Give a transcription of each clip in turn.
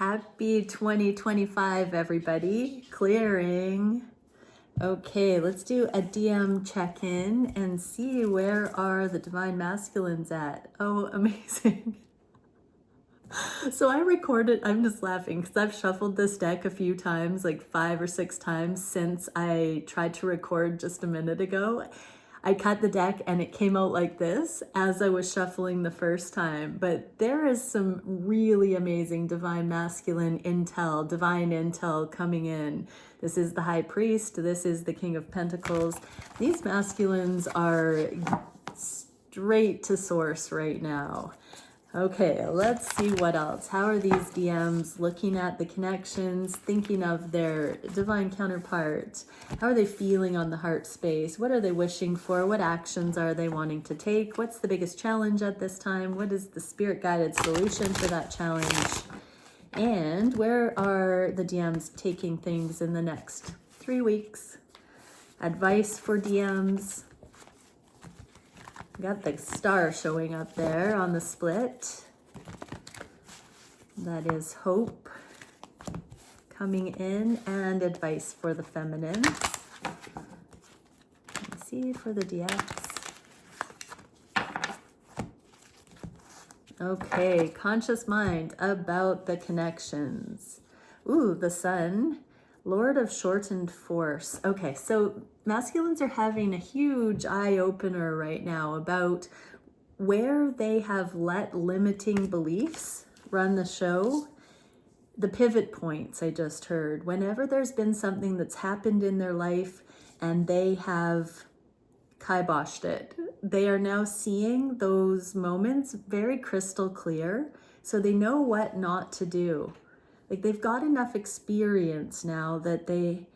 Happy 2025, everybody. Clearing. Okay, let's do a DM check-in and see where are the divine masculines at. Oh, amazing. So I recorded, I'm just laughing because I've shuffled this deck a few times, like 5 or 6 times since I tried to record just a minute ago. I cut the deck and it came out like this as I was shuffling the first time. But there is some really amazing divine masculine intel, divine intel coming in. This is the High Priest. This is the King of Pentacles. These masculines are straight to source right now. Okay, let's see what else. How are these DMs looking at the connections, thinking of their divine counterparts? How are they feeling on the heart space? What are they wishing for? What actions are they wanting to take? What's the biggest challenge at this time? What is the spirit-guided solution for that challenge? And where are the DMs taking things in the next 3 weeks? Advice for DMs. Got the star showing up there on the split. That is hope coming in, and advice for the feminines. Let's see for the DX. Okay, conscious mind about the connections. Ooh, the sun. Lord of shortened force. Okay, so masculines are having a huge eye-opener right now about where they have let limiting beliefs run the show. The pivot points I just heard. Whenever there's been something that's happened in their life and they have kiboshed it, they are now seeing those moments very crystal clear, so they know what not to do. Like they've got enough experience now that they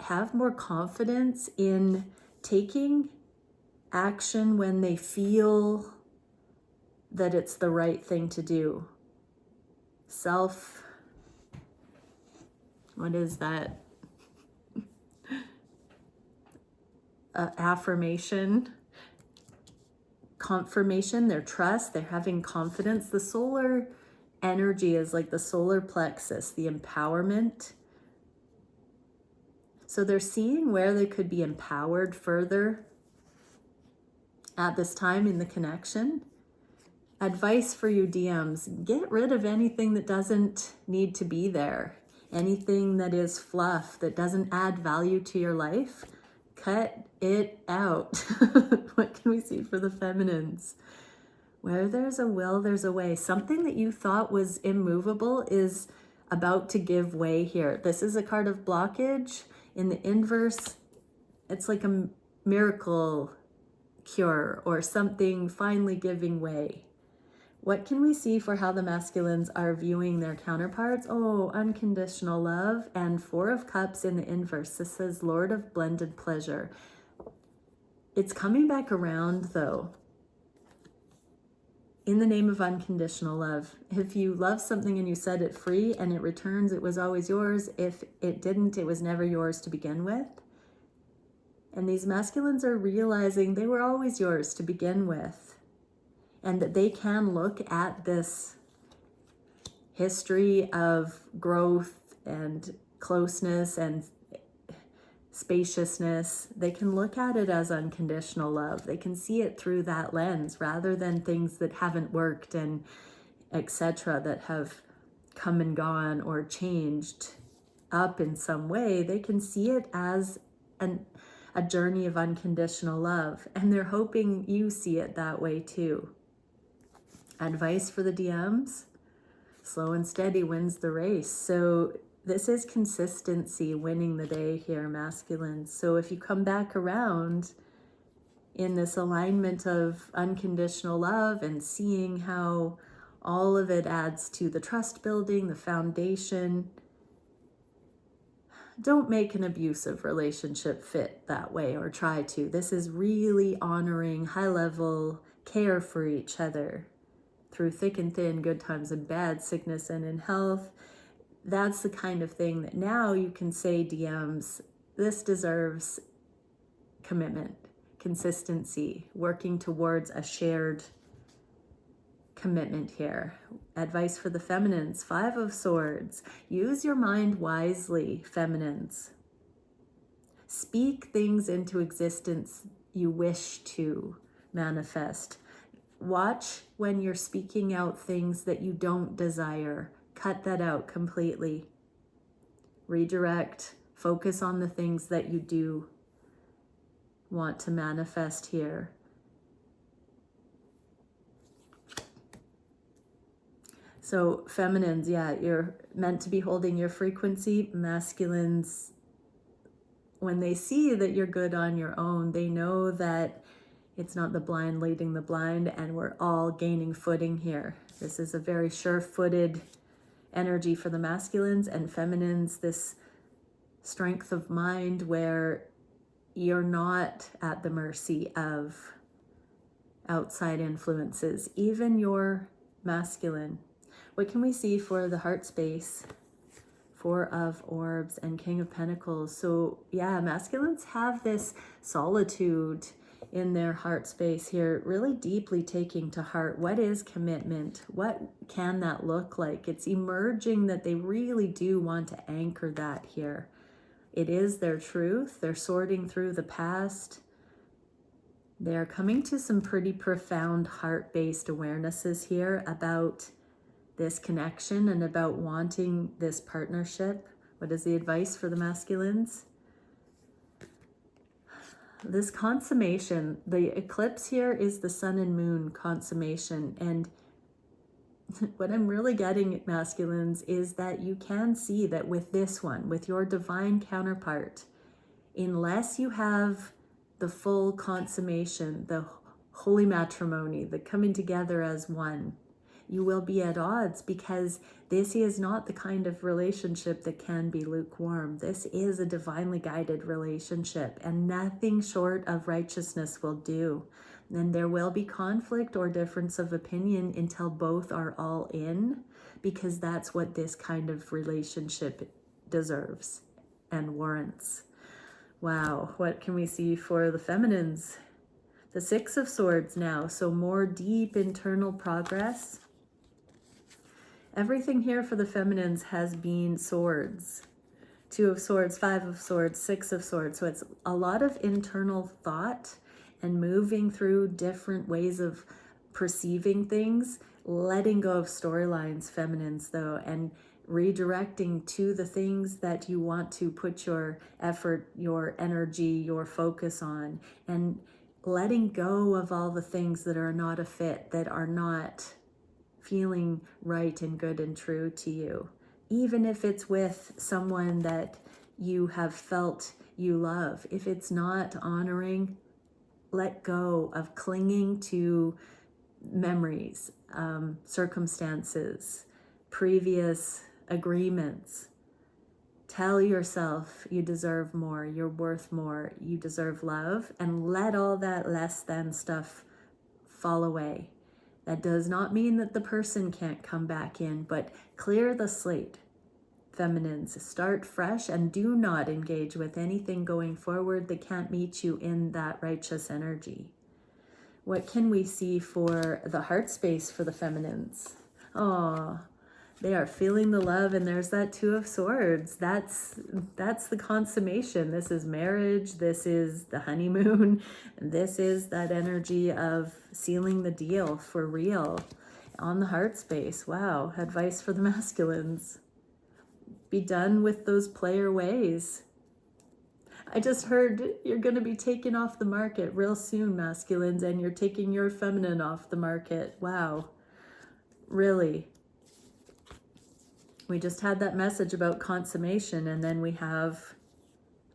have more confidence in taking action when they feel that it's the right thing to do. What is that? Affirmation, confirmation, their trust, they're having confidence. The solar energy is like the solar plexus, the empowerment. So they're seeing where they could be empowered further at this time in the connection. Advice for you DMs, get rid of anything that doesn't need to be there. Anything that is fluff, that doesn't add value to your life, cut it out. What can we see for the feminines? Where there's a will, there's a way. Something that you thought was immovable is about to give way here. This is a card of blockage. In the inverse, it's like a miracle cure or something finally giving way. What can we see for how the masculines are viewing their counterparts? Oh, unconditional love and 4 of Cups in the inverse. This says Lord of blended pleasure. It's coming back around though. In the name of unconditional love. If you love something and you set it free and it returns, it was always yours. If it didn't, it was never yours to begin with. And these masculines are realizing they were always yours to begin with. And that they can look at this history of growth and closeness and spaciousness. They can look at it as unconditional love. They can see it through that lens rather than things that haven't worked and etc. that have come and gone or changed up in some way. They can see it as a journey of unconditional love, and they're hoping you see it that way too. Advice for the DMs, slow and steady wins the race. So this is consistency winning the day here, masculine. So if you come back around in this alignment of unconditional love and seeing how all of it adds to the trust building, the foundation, don't make an abusive relationship fit that way or try to. This is really honoring high level care for each other through thick and thin, good times and bad, sickness and in health. That's the kind of thing that now you can say, DMs, this deserves commitment, consistency, working towards a shared commitment here. Advice for the feminines, 5 of Swords. Use your mind wisely, feminines. Speak things into existence you wish to manifest. Watch when you're speaking out things that you don't desire. Cut that out completely. Redirect. Focus on the things that you do want to manifest here. So feminines, yeah, you're meant to be holding your frequency. Masculines, when they see that you're good on your own, they know that it's not the blind leading the blind, and we're all gaining footing here. This is a very sure-footed energy for the masculines, and feminines, this strength of mind where you're not at the mercy of outside influences, even your masculine. What can we see for the heart space? 4 of Orbs and King of Pentacles. So yeah, masculines have this solitude in their heart space here, really deeply taking to heart, what is commitment? What can that look like? It's emerging that they really do want to anchor that here. It is their truth. They're sorting through the past. They're coming to some pretty profound heart-based awarenesses here about this connection and about wanting this partnership. What is the advice for the masculines? This consummation, the eclipse here is the sun and moon consummation. And what I'm really getting at, masculines, is that you can see that with this one, with your divine counterpart, unless you have the full consummation, the holy matrimony, the coming together as one, you will be at odds, because this is not the kind of relationship that can be lukewarm. This is a divinely guided relationship, and nothing short of righteousness will do. And there will be conflict or difference of opinion until both are all in, because that's what this kind of relationship deserves and warrants. Wow, what can we see for the feminines? The 6 of Swords now, so more deep internal progress. Everything here for the feminines has been swords. 2 of Swords, 5 of Swords, 6 of Swords. So it's a lot of internal thought and moving through different ways of perceiving things, letting go of storylines, feminines though, and redirecting to the things that you want to put your effort, your energy, your focus on, and letting go of all the things that are not a fit, that are not feeling right and good and true to you. Even if it's with someone that you have felt you love, if it's not honoring, let go of clinging to memories, circumstances, previous agreements. Tell yourself you deserve more, you're worth more, you deserve love, and let all that less than stuff fall away. That does not mean that the person can't come back in, but clear the slate. Feminines, start fresh and do not engage with anything going forward that can't meet you in that righteous energy. What can we see for the heart space for the feminines? Oh, they are feeling the love, and there's that 2 of Swords. That's the consummation. This is marriage. This is the honeymoon. This is that energy of sealing the deal for real on the heart space. Wow, advice for the masculines. Be done with those player ways. I just heard you're going to be taken off the market real soon, masculines, and you're taking your feminine off the market. Wow, really. We just had that message about consummation, and then we have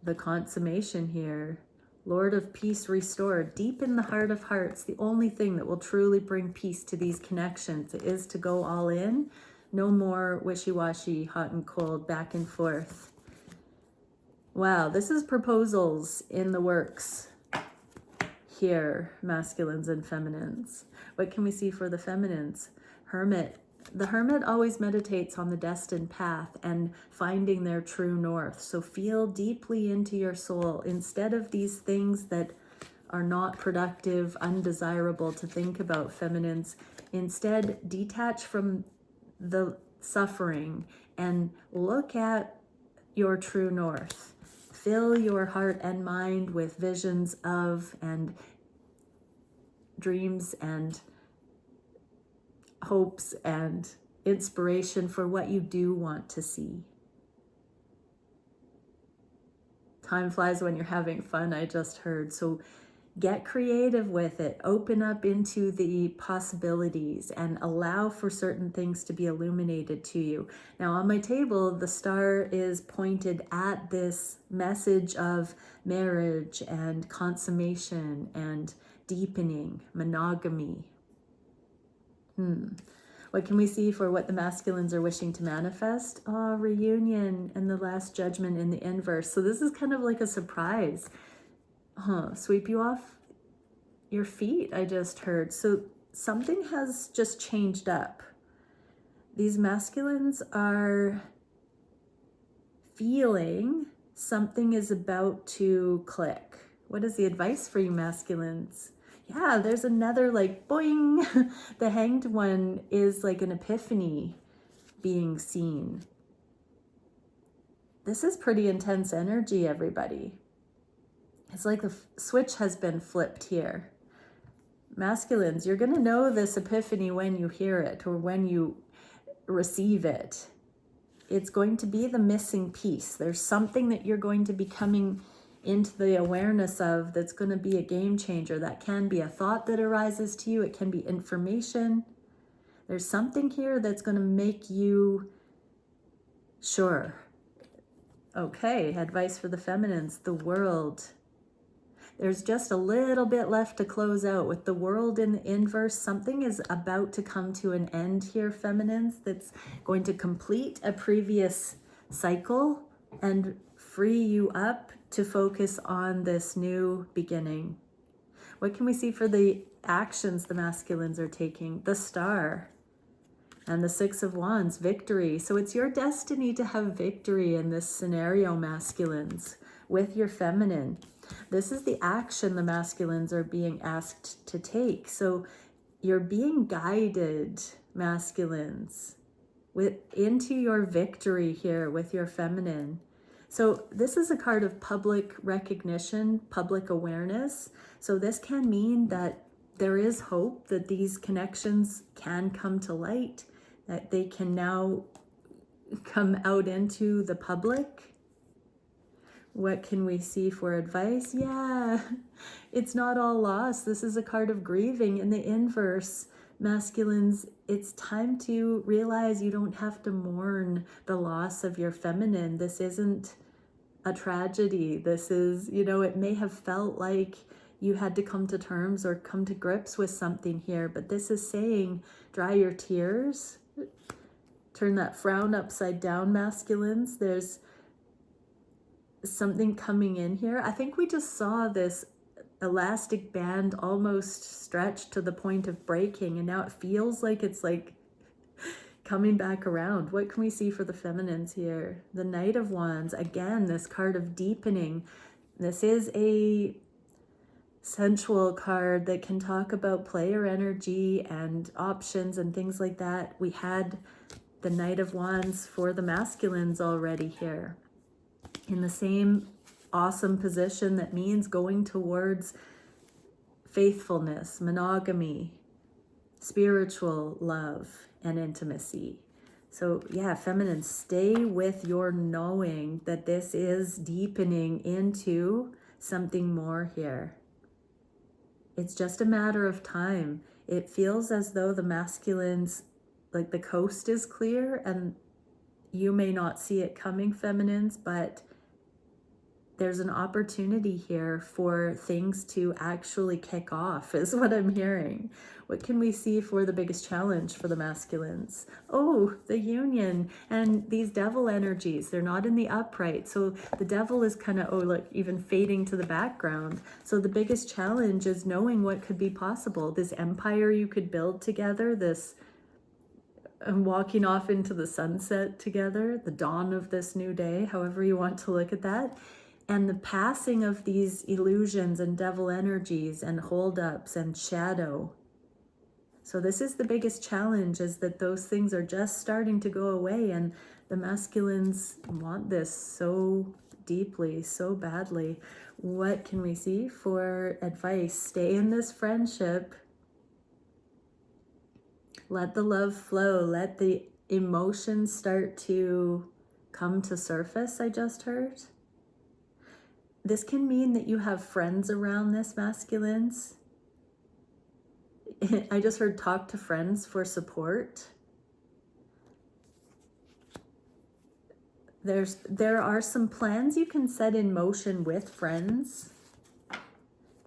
the consummation here. Lord of Peace restored, deep in the heart of hearts. The only thing that will truly bring peace to these connections is to go all in. No more wishy-washy, hot and cold, back and forth. Wow, this is proposals in the works here, masculines and feminines. What can we see for the feminines? Hermit. The hermit always meditates on the destined path and finding their true north. So feel deeply into your soul instead of these things that are not productive, undesirable to think about, feminines. Instead, detach from the suffering and look at your true north. Fill your heart and mind with visions of and dreams and hopes and inspiration for what you do want to see. Time flies when you're having fun, I just heard. So get creative with it. Open up into the possibilities and allow for certain things to be illuminated to you. Now on my table, the star is pointed at this message of marriage and consummation and deepening, monogamy. What can we see for what the masculines are wishing to manifest? Oh, reunion and the last judgment in the inverse. So this is kind of like a surprise. Sweep you off your feet, I just heard. So something has just changed up. These masculines are feeling something is about to click. What is the advice for you masculines? Yeah, there's another like boing. The Hanged One is like an epiphany being seen. This is pretty intense energy, everybody. It's like the switch has been flipped here. Masculines, you're going to know this epiphany when you hear it or when you receive it. It's going to be the missing piece. There's something that you're going to be coming into the awareness of that's going to be a game changer. That can be a thought that arises to you. It can be information. There's something here that's going to make you sure. Okay, advice for the feminines, the World. There's just a little bit left to close out. With the World in the inverse, something is about to come to an end here, feminines, that's going to complete a previous cycle and free you up to focus on this new beginning. What can we see for the actions the masculines are taking? The Star and the Six of Wands, victory. So it's your destiny to have victory in this scenario, masculines, with your feminine. This is the action the masculines are being asked to take. So you're being guided, masculines, into your victory here with your feminine. So this is a card of public recognition, public awareness. So this can mean that there is hope that these connections can come to light, that they can now come out into the public. What can we see for advice? Yeah, it's not all lost. This is a card of grieving in the inverse. Masculines, it's time to realize you don't have to mourn the loss of your feminine. This isn't a tragedy. This is, it may have felt like you had to come to terms or come to grips with something here, but this is saying dry your tears, turn that frown upside down, masculines. There's something coming in here. I think we just saw this elastic band almost stretched to the point of breaking, and now it feels like it's like coming back around. What can we see for the feminines here? The Knight of Wands, again, this card of deepening. This is a sensual card that can talk about player energy and options and things like that. We had the Knight of Wands for the masculines already here in the same awesome position. That means going towards faithfulness, monogamy, spiritual love, and intimacy. So yeah, feminine, stay with your knowing that this is deepening into something more here. It's just a matter of time. It feels as though the masculines, like the coast is clear, and you may not see it coming, feminines, but there's an opportunity here for things to actually kick off, is what I'm hearing. What can we see for the biggest challenge for the masculines? Oh, the Union and these devil energies. They're not in the upright. So the devil is kind of, even fading to the background. So the biggest challenge is knowing what could be possible. This empire you could build together, this walking off into the sunset together, the dawn of this new day, however you want to look at that. and the passing of these illusions and devil energies and holdups and shadow. So this is the biggest challenge, is that those things are just starting to go away, and the masculines want this so deeply, so badly. What can we see for advice? Stay in this friendship. Let the love flow. Let the emotions start to come to surface, I just heard. This can mean that you have friends around this, masculines. I just heard talk to friends for support. There are some plans you can set in motion with friends.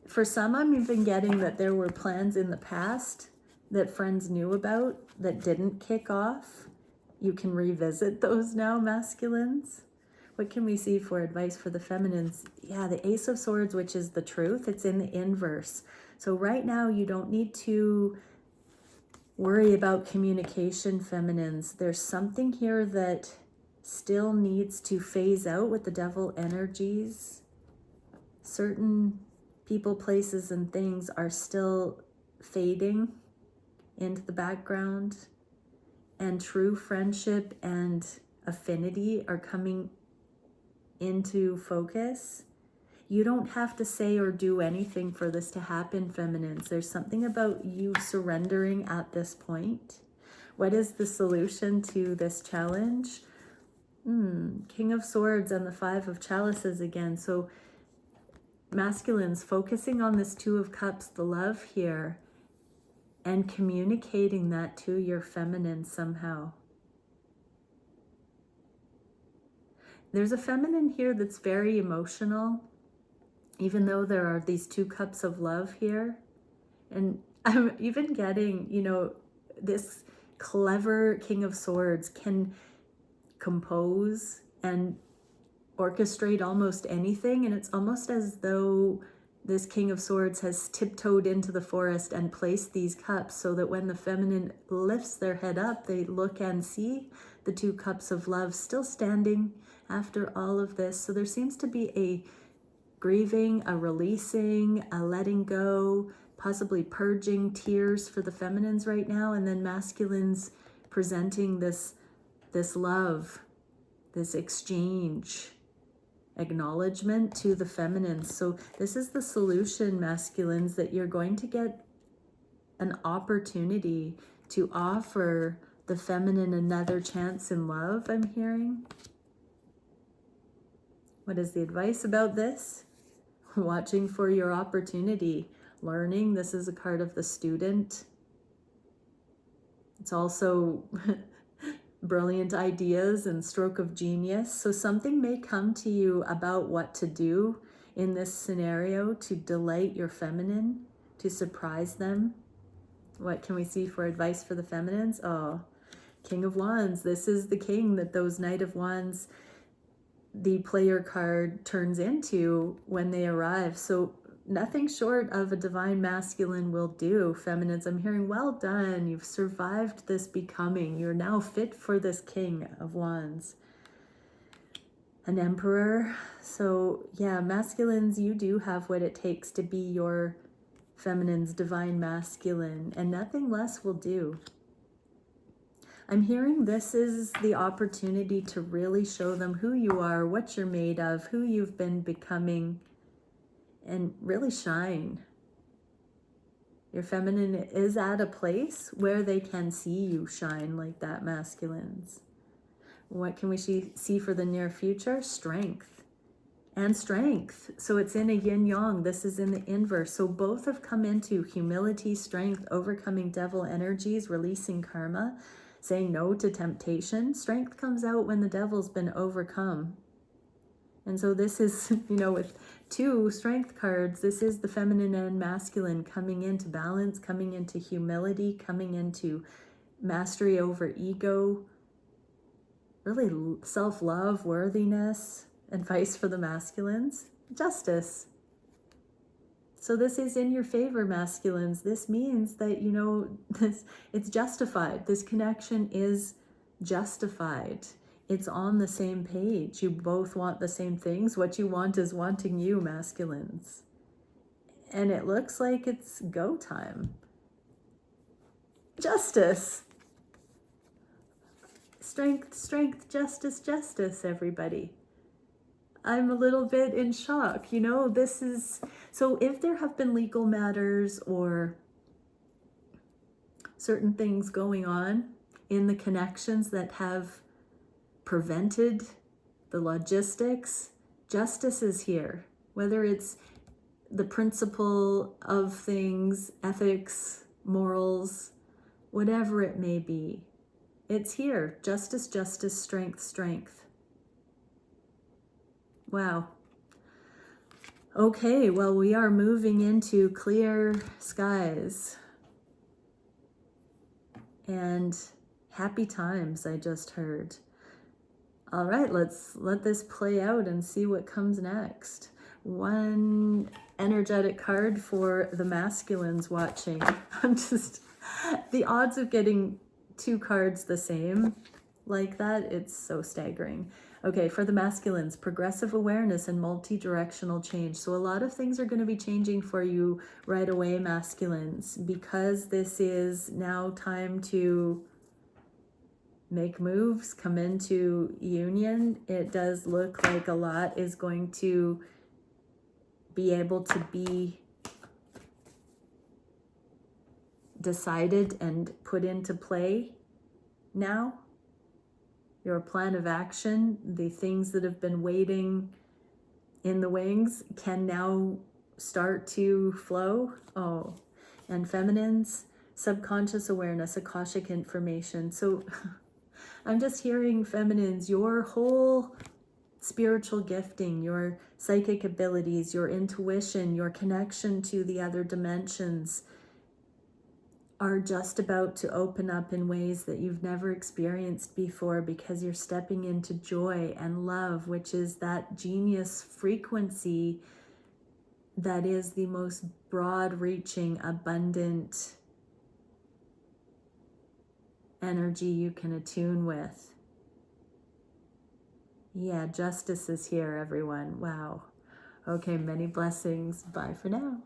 For some, I'm even getting that there were plans in the past that friends knew about that didn't kick off. You can revisit those now, masculines. What can we see for advice for the feminines? Yeah, the Ace of Swords, which is the truth. It's in the inverse. So right now, you don't need to worry about communication, feminines. There's something here that still needs to phase out with the devil energies. Certain people, places, and things are still fading into the background, and true friendship and affinity are coming into focus. You don't have to say or do anything for this to happen, feminines. There's something about you surrendering at this point. What is the solution to this challenge? King of Swords and the Five of Chalices again. So masculines, focusing on this Two of Cups, the love here, and communicating that to your feminine somehow. There's a feminine here that's very emotional, even though there are these two cups of love here. And I'm even getting, this clever King of Swords can compose and orchestrate almost anything. And it's almost as though this King of Swords has tiptoed into the forest and placed these cups so that when the feminine lifts their head up, they look and see the two cups of love still standing after all of this. So there seems to be a grieving, a releasing, a letting go, possibly purging, tears for the feminines right now, and then masculines presenting this love, this exchange, acknowledgement to the feminines. So this is the solution, masculines, that you're going to get an opportunity to offer the feminine another chance in love, I'm hearing. What is the advice about this? Watching for your opportunity. Learning, this is a card of the student. It's also brilliant ideas and stroke of genius. So something may come to you about what to do in this scenario to delight your feminine, to surprise them. What can we see for advice for the feminines? Oh, King of Wands. This is the king that those Knight of Wands, the player card, turns into when they arrive. So nothing short of a divine masculine will do, feminines. I'm hearing, well done. You've survived this becoming. You're now fit for this King of Wands. An Emperor. So yeah, masculines, you do have what it takes to be your feminine's divine masculine, and nothing less will do. I'm hearing this is the opportunity to really show them who you are, what you're made of, who you've been becoming, and really shine. Your feminine is at a place where they can see you shine like that, masculines. What can we see for the near future? Strength and strength. So it's in a yin-yang. This is in the inverse. So both have come into humility, strength, overcoming devil energies, releasing karma, saying no to temptation. Strength comes out when the devil's been overcome. And so this is, with two strength cards, this is the feminine and masculine coming into balance, coming into humility, coming into mastery over ego, really self-love, worthiness, advice for the masculines, justice. So this is in your favor, masculines. This means that, it's justified. This connection is justified. it's on the same page. You both want the same things. What you want is wanting you, masculines. And it looks like it's go time. Justice. Strength, strength, justice, justice, everybody. I'm a little bit in shock. You know, this is... So if there have been legal matters or certain things going on in the connections that have prevented the logistics, justice is here. Whether it's the principle of things, ethics, morals, whatever it may be, it's here. Justice, justice, strength, strength. Wow. Okay, well, we are moving into clear skies. And happy times, I just heard. All right, let's let this play out and see what comes next. One energetic card for the masculines watching. I'm just, the odds of getting two cards the same like that, it's so staggering. Okay, for the masculines, progressive awareness and multi-directional change. So a lot of things are going to be changing for you right away, masculines, because this is now time to make moves, come into union. It does look like a lot is going to be able to be decided and put into play now. Your plan of action, the things that have been waiting in the wings can now start to flow. Oh, and feminines, subconscious awareness, Akashic information. So I'm just hearing feminines, your whole spiritual gifting, your psychic abilities, your intuition, your connection to the other dimensions are just about to open up in ways that you've never experienced before, because you're stepping into joy and love, which is that genius frequency that is the most broad-reaching, abundant energy you can attune with. Yeah, justice is here, everyone. Wow. Okay, many blessings. Bye for now.